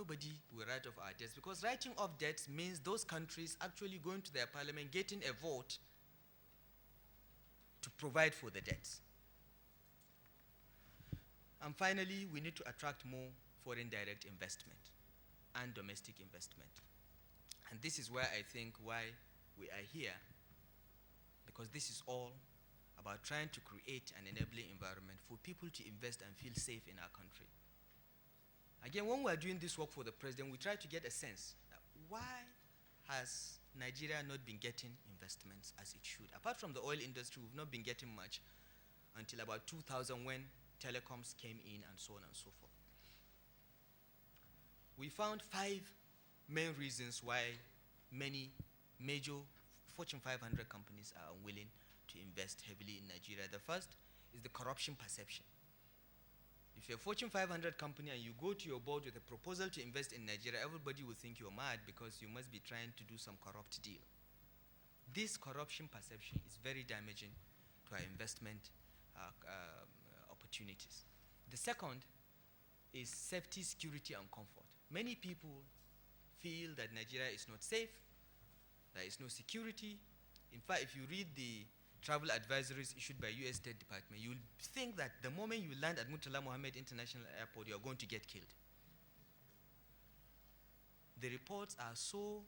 nobody will write off our debts, because writing off debts means those countries actually going to their parliament, getting a vote to provide for the debts. And finally, we need to attract more foreign direct investment and domestic investment. And this is where I think why we are here, because this is all about trying to create an enabling environment for people to invest and feel safe in our country. Again, when we are doing this work for the president, we try to get a sense that why has Nigeria not been getting investments as it should? Apart from the oil industry, we've not been getting much until about 2000, when telecoms came in and so on and so forth. We found 5 main reasons why many major Fortune 500 companies are unwilling to invest heavily in Nigeria. The first is the corruption perception. If you're a Fortune 500 company and you go to your board with a proposal to invest in Nigeria, everybody will think you're mad because you must be trying to do some corrupt deal. This corruption perception is very damaging to our investment opportunities. The second is safety, security, and comfort. Many people feel that Nigeria is not safe, there is no security. In fact, if you read the travel advisories issued by US State Department, you'll think that the moment you land at Murtala Mohammed International Airport, you're going to get killed. The reports are so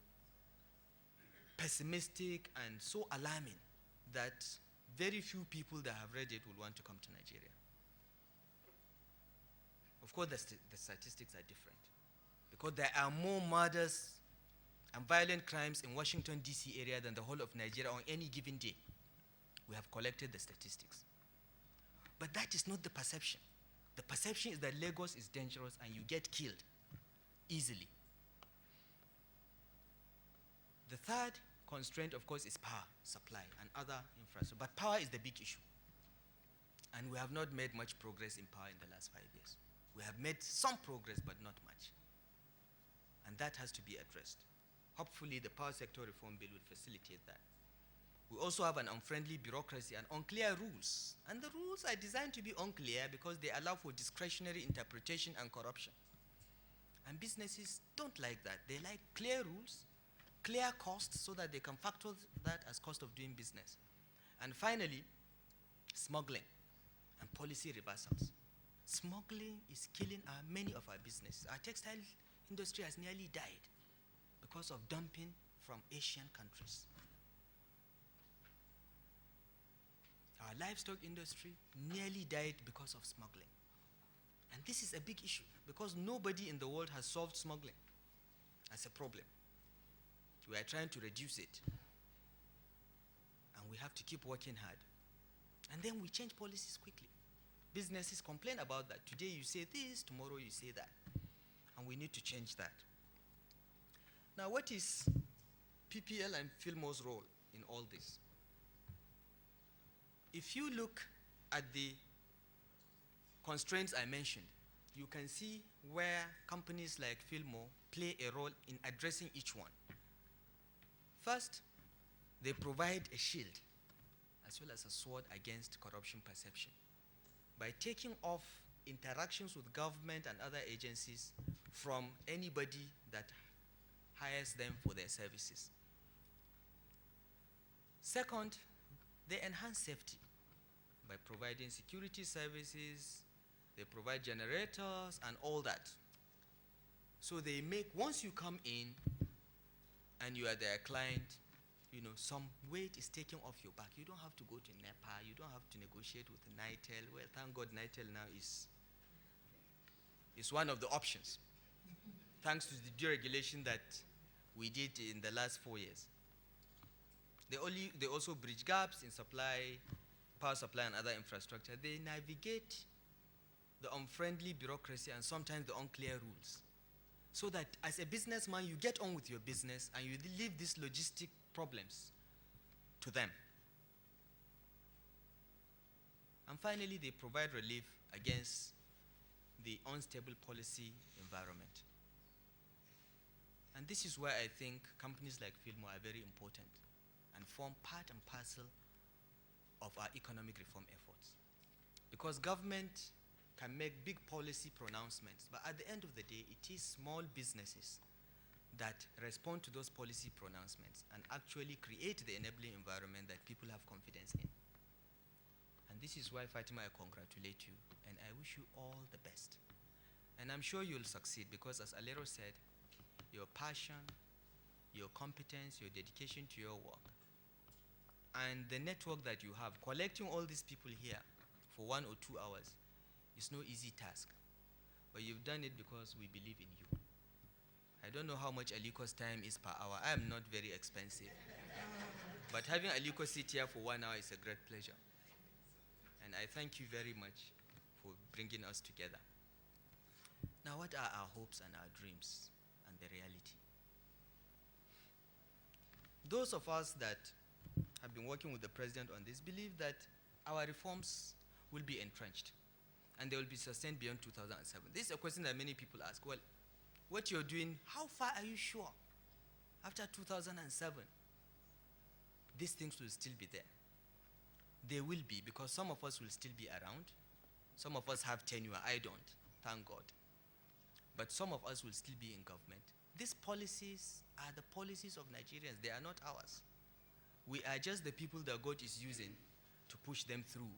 pessimistic and so alarming that very few people that have read it will want to come to Nigeria. Of course, the statistics are different, because there are more murders and violent crimes in Washington, D.C. area than the whole of Nigeria on any given day. We have collected the statistics. But that is not the perception. The perception is that Lagos is dangerous and you get killed easily. The third constraint, of course, is power supply and other infrastructure. But power is the big issue. And we have not made much progress in power in the last 5 years. We have made some progress, but not much. And that has to be addressed. Hopefully, the power sector reform bill will facilitate that. We also have an unfriendly bureaucracy and unclear rules. And the rules are designed to be unclear because they allow for discretionary interpretation and corruption. And businesses don't like that. They like clear rules, clear costs, so that they can factor that as cost of doing business. And finally, smuggling and policy reversals. Smuggling is killing many of our businesses. Our textile industry has nearly died because of dumping from Asian countries. Our livestock industry nearly died because of smuggling. And this is a big issue because nobody in the world has solved smuggling as a problem. We are trying to reduce it. And we have to keep working hard. And then we change policies quickly. Businesses complain about that. Today you say this, tomorrow you say that. And we need to change that. Now, what is PPL and Filmo's role in all this? If you look at the constraints I mentioned, you can see where companies like Filmo play a role in addressing each one. First, they provide a shield as well as a sword against corruption perception by taking off interactions with government and other agencies from anybody that hires them for their services. Second, they enhance safety by providing security services, they provide generators and all that. So they make, once you come in and you are their client, some weight is taken off your back. You don't have to go to NEPA, you don't have to negotiate with NITEL. Well, thank God NITEL now is one of the options, thanks to the deregulation that we did in the last 4 years. They also bridge gaps in supply, power supply and other infrastructure. They navigate the unfriendly bureaucracy and sometimes the unclear rules, so that as a businessman, you get on with your business and you leave these logistic problems to them. And finally, they provide relief against the unstable policy environment. And this is where I think companies like Filmo are very important and form part and parcel of our economic reform efforts. Because government can make big policy pronouncements, but at the end of the day, it is small businesses that respond to those policy pronouncements and actually create the enabling environment that people have confidence in. And this is why, Fatima, I congratulate you, and I wish you all the best. And I'm sure you'll succeed because, as Alero said, your passion, your competence, your dedication to your work, and the network that you have, collecting all these people here for 1 or 2 hours is no easy task. But you've done it because we believe in you. I don't know how much Aliko's time is per hour. I am not very expensive. But having Aliko sit here for 1 hour is a great pleasure. And I thank you very much for bringing us together. Now, what are our hopes and our dreams and the reality? Those of us that have been working with the president on this believe that our reforms will be entrenched and they will be sustained beyond 2007. This is a question that many people ask. Well, what you're doing, how far are you sure? After 2007, these things will still be there. They will be, because some of us will still be around. Some of us have tenure. I don't, thank God. But some of us will still be in government. These policies are the policies of Nigerians. They are not ours. We are just the people that God is using to push them through.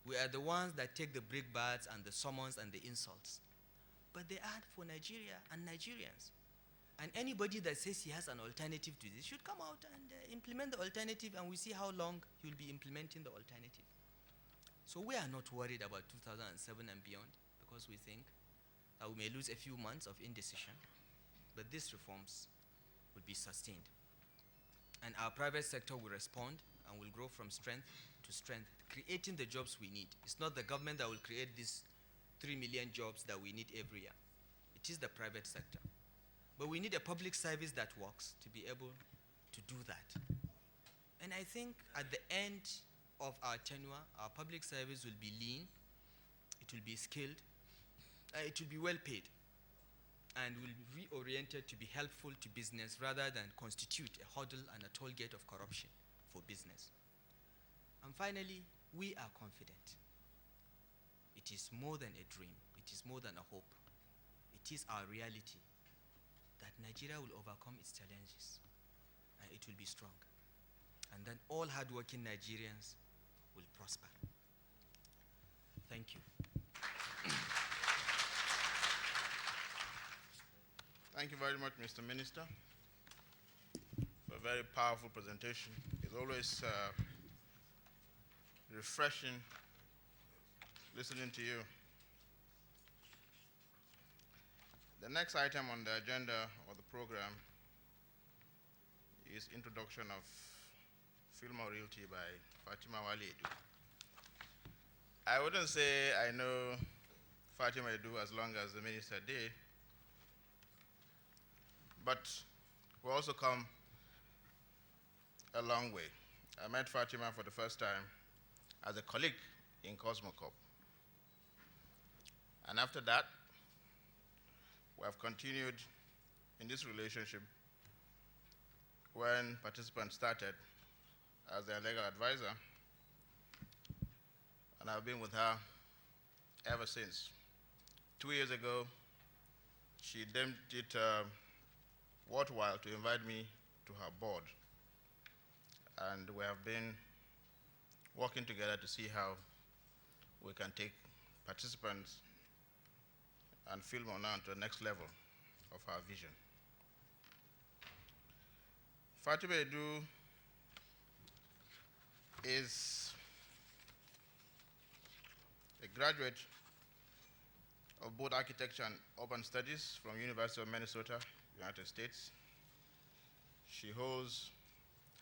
We are the ones that take the brickbats and the summons and the insults. But they are for Nigeria and Nigerians. And anybody that says he has an alternative to this should come out and implement the alternative, and we see how long he will be implementing the alternative. So we are not worried about 2007 and beyond, because we think that we may lose a few months of indecision, but these reforms will be sustained. And our private sector will respond and will grow from strength to strength, creating the jobs we need. It's not the government that will create these 3 million jobs that we need every year. It is the private sector. But we need a public service that works to be able to do that. And I think at the end of our tenure, our public service will be lean, it will be skilled, it will be well paid, and will be reoriented to be helpful to business rather than constitute a hurdle and a toll gate of corruption for business. And finally, we are confident. It is more than a dream. It is more than a hope. It is our reality that Nigeria will overcome its challenges and it will be strong. And then all hardworking Nigerians will prosper. Thank you. Thank you very much, Mr. Minister, for a very powerful presentation. It's always refreshing listening to you. The next item on the agenda of the program is introduction of FilmoRealty by Fatima Wali-Edu. I wouldn't say I know Fatima Edu as long as the minister did, but we also come a long way. I met Fatima for the first time as a colleague in Cosmocop. And after that, we have continued in this relationship when participants started as their legal advisor, and I've been with her ever since. 2 years ago, she deemed it worthwhile to invite me to her board, and we have been working together to see how we can take participants and Filmo now to the next level of our vision. Fatima Edu is a graduate of both architecture and urban studies from University of Minnesota, United States. She holds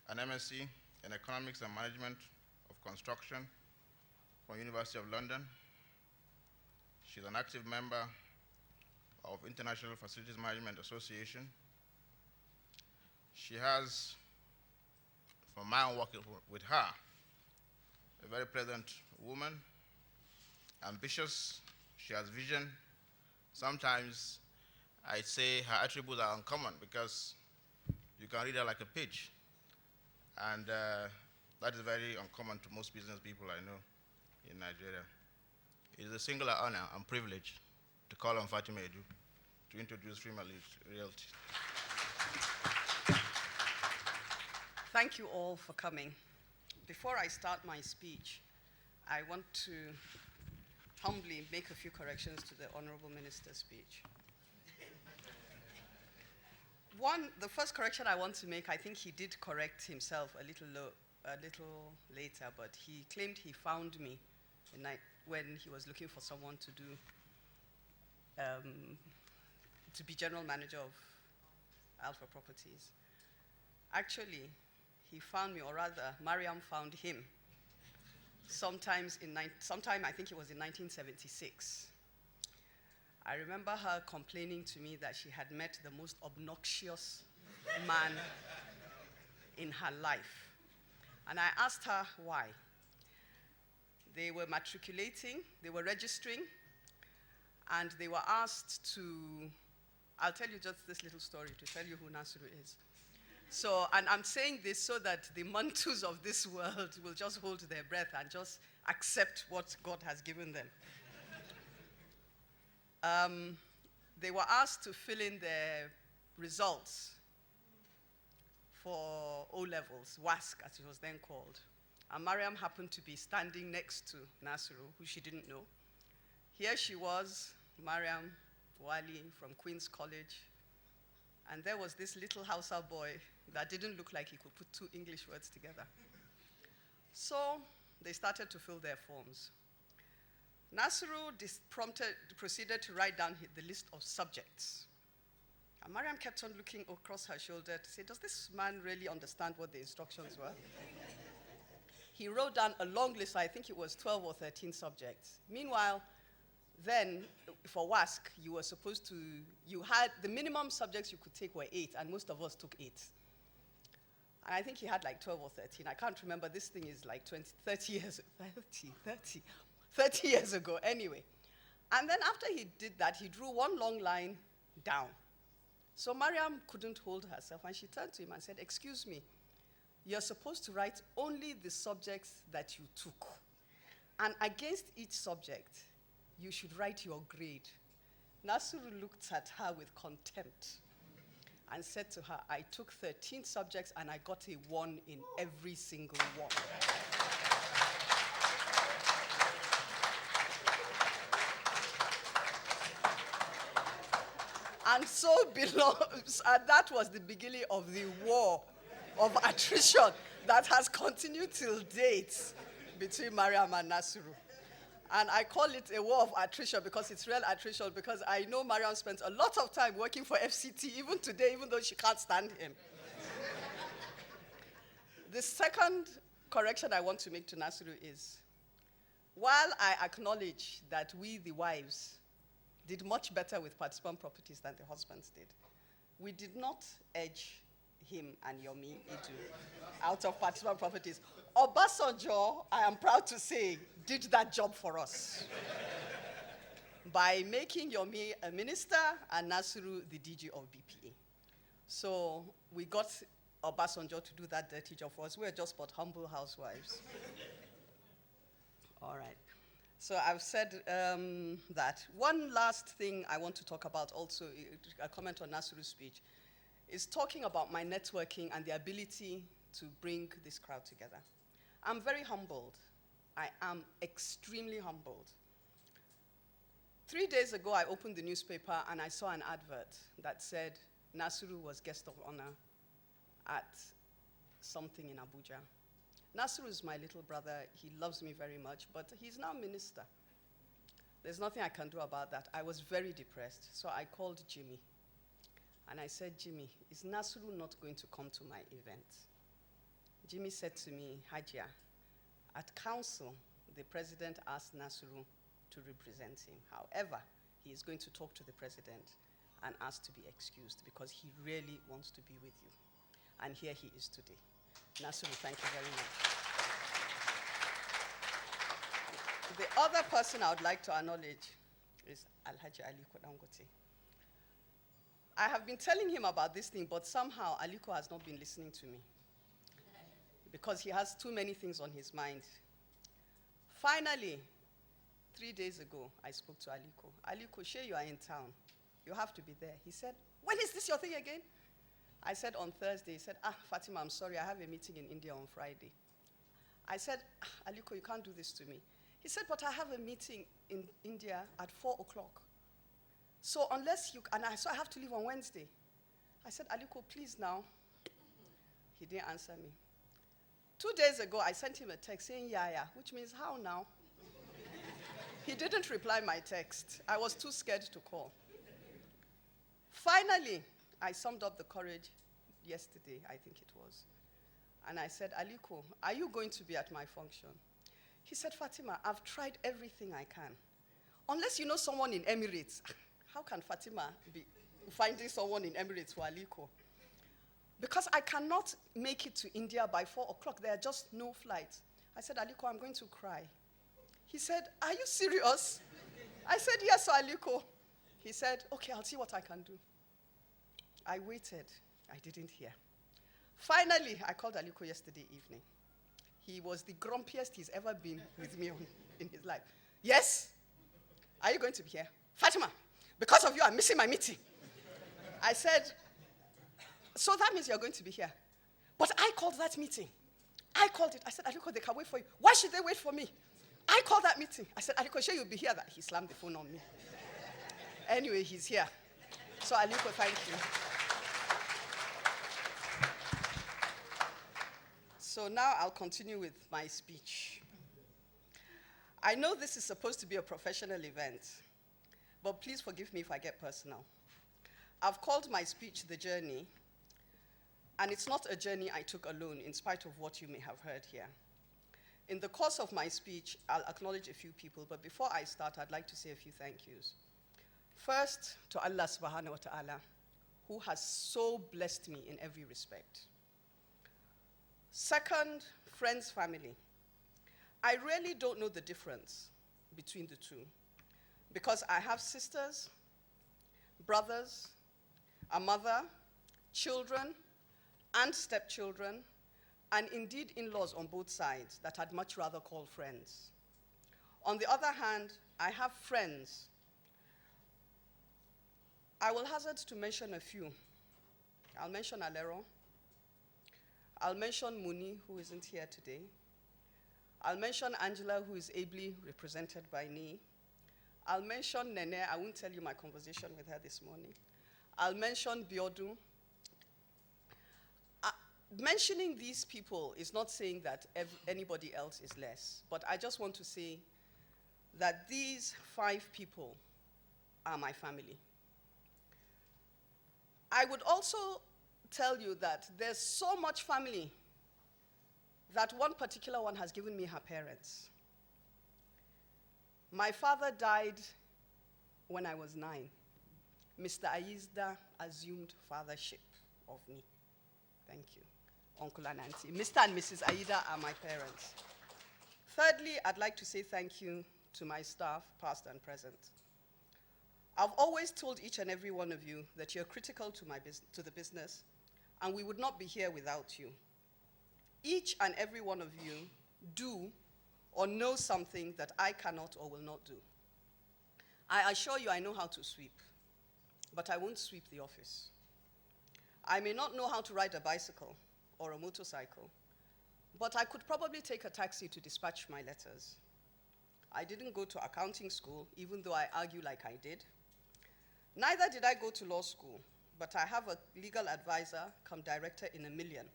an MSc in Economics and Management of Construction from University of London. She's an active member of International Facilities Management Association. She has, from my own working with her, a very pleasant woman, ambitious, she has vision. Sometimes I say her attributes are uncommon because you can read her like a page. And that is very uncommon to most business people I know in Nigeria. It is a singular honor and privilege to call on Fatima Edu to introduce FilmoRealty. Thank you all for coming. Before I start my speech, I want to humbly make a few corrections to the Honorable Minister's speech. The first correction I want to make, I think he did correct himself a little later, but he claimed he found me when he was looking for someone to be general manager of Alpha Properties. Actually, he found me, or rather, Mariam found him. Sometime I think it was in 1976. I remember her complaining to me that she had met the most obnoxious man in her life. And I asked her why. They were matriculating, they were registering, and they were asked to, I'll tell you just this little story to tell you who Nasiru is. So, and I'm saying this so that the mantus of this world will just hold their breath and just accept what God has given them. They were asked to fill in their results for O-levels, WASC as it was then called. And Mariam happened to be standing next to Nasiru, who she didn't know. Here she was, Mariam Wali from Queen's College. And there was this little Hausa boy that didn't look like he could put two English words together. So they started to fill their forms. Nasiru proceeded to write down the list of subjects. And Mariam kept on looking across her shoulder to say, does this man really understand what the instructions were? He wrote down a long list, I think it was 12 or 13 subjects. Meanwhile, then, for WASC, you were supposed to, the minimum subjects you could take were 8, and most of us took 8. And I think he had like 12 or 13. I can't remember. This thing is like 30 years ago, anyway. And then after he did that, he drew one long line down. So Mariam couldn't hold herself, and she turned to him and said, excuse me, you're supposed to write only the subjects that you took. And against each subject, you should write your grade. Nasiru looked at her with contempt and said to her, I took 13 subjects and I got a 1 in every single one. And so that was the beginning of the war of attrition that has continued till date between Mariam and Nasiru. And I call it a war of attrition because it's real attrition, because I know Mariam spent a lot of time working for FCT, even today, even though she can't stand him. The second correction I want to make to Nasiru is, while I acknowledge that we, the wives, did much better with participant properties than the husbands did, we did not edge him and Yomi Edu out of participant properties. Obasanjo, I am proud to say, did that job for us by making Yomi a minister and Nasiru the DG of BPA. So we got Obasanjo to do that dirty job for us. We're just but humble housewives. All right. So I've said that. One last thing I want to talk about also, a comment on Nasiru's speech, is talking about my networking and the ability to bring this crowd together. I'm very humbled. I am extremely humbled. 3 days ago, I opened the newspaper and I saw an advert that said Nasiru was guest of honor at something in Abuja. Nasiru is my little brother. He loves me very much, but he's now minister. There's nothing I can do about that. I was very depressed, so I called Jimmy. And I said, Jimmy, is Nasiru not going to come to my event? Jimmy said to me, Hajia, at council, the president asked Nasiru to represent him. However, he is going to talk to the president and ask to be excused because he really wants to be with you. And here he is today. Nasiru, thank you very much. The other person I would like to acknowledge is Alhaji Aliko Dangote. I have been telling him about this thing, but somehow Aliko has not been listening to me because he has too many things on his mind. Finally, 3 days ago, I spoke to Aliko. Aliko, sure you are in town. You have to be there. He said, when is this your thing again? I said, on Thursday. He said, Fatima, I'm sorry, I have a meeting in India on Friday. I said, Aliko, you can't do this to me. He said, but I have a meeting in India at 4 o'clock. So unless you, so I have to leave on Wednesday. I said, Aliko, please now. He didn't answer me. 2 days ago, I sent him a text saying, yeah, which means how now? He didn't reply my text. I was too scared to call. Finally, I summed up the courage yesterday, I think it was. And I said, Aliko, are you going to be at my function? He said, Fatima, I've tried everything I can. Unless you know someone in Emirates, how can Fatima be finding someone in Emirates for Aliko? Because I cannot make it to India by 4 o'clock. There are just no flights. I said, Aliko, I'm going to cry. He said, are you serious? I said, yes, Aliko. He said, okay, I'll see what I can do. I waited. I didn't hear. Finally, I called Aliko yesterday evening. He was the grumpiest he's ever been with me in his life. Yes? Are you going to be here? Fatima, because of you, I'm missing my meeting. I said, so that means you're going to be here. But I called that meeting. I called it. I said, Aliko, they can wait for you. Why should they wait for me? I called that meeting. I said, Aliko, sure you'll be here. That he slammed the phone on me. Anyway, he's here. So Aliko, thank you. So now I'll continue with my speech. I know this is supposed to be a professional event, but please forgive me if I get personal. I've called my speech The Journey, and it's not a journey I took alone, in spite of what you may have heard here. In the course of my speech, I'll acknowledge a few people, but before I start, I'd like to say a few thank yous. First, to Allah subhanahu wa ta'ala, who has so blessed me in every respect. Second, friends, family. I really don't know the difference between the two because I have sisters, brothers, a mother, children, and stepchildren, and indeed in-laws on both sides that I'd much rather call friends. On the other hand, I have friends. I will hazard to mention a few. I'll mention Alero. I'll mention Muni, who isn't here today. I'll mention Angela, who is ably represented by Nee. I'll mention Nene. I won't tell you my conversation with her this morning. I'll mention Biodu. Mentioning these people is not saying that anybody else is less, but I just want to say that these 5 people are my family. I would also tell you that there's so much family that one particular one has given me her parents. My father died when I was 9. Mr. Ayizda assumed fathership of me. Thank you, Uncle and Auntie. Mr. and Mrs. Aida are my parents. Thirdly, I'd like to say thank you to my staff, past and present. I've always told each and every one of you that you're critical to the business, and we would not be here without you. Each and every one of you do or know something that I cannot or will not do. I assure you I know how to sweep, but I won't sweep the office. I may not know how to ride a bicycle or a motorcycle, but I could probably take a taxi to dispatch my letters. I didn't go to accounting school, even though I argue like I did. Neither did I go to law school, but I have a legal advisor, come director in a million,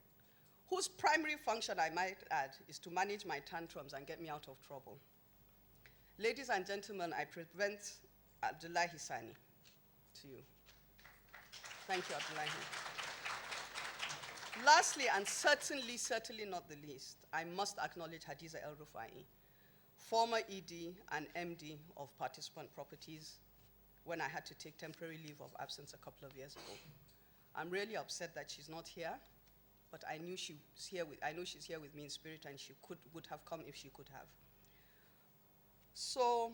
whose primary function, I might add, is to manage my tantrums and get me out of trouble. Ladies and gentlemen, I present Abdullahi Sani to you. Thank you, Abdullahi. Lastly, and certainly not the least, I must acknowledge Hadiza El-Rufai, former ED and MD of Participant Properties, when I had to take temporary leave of absence a couple of years ago. I'm really upset that she's not here, but I know she's here with me in spirit, and she would have come if she could have. So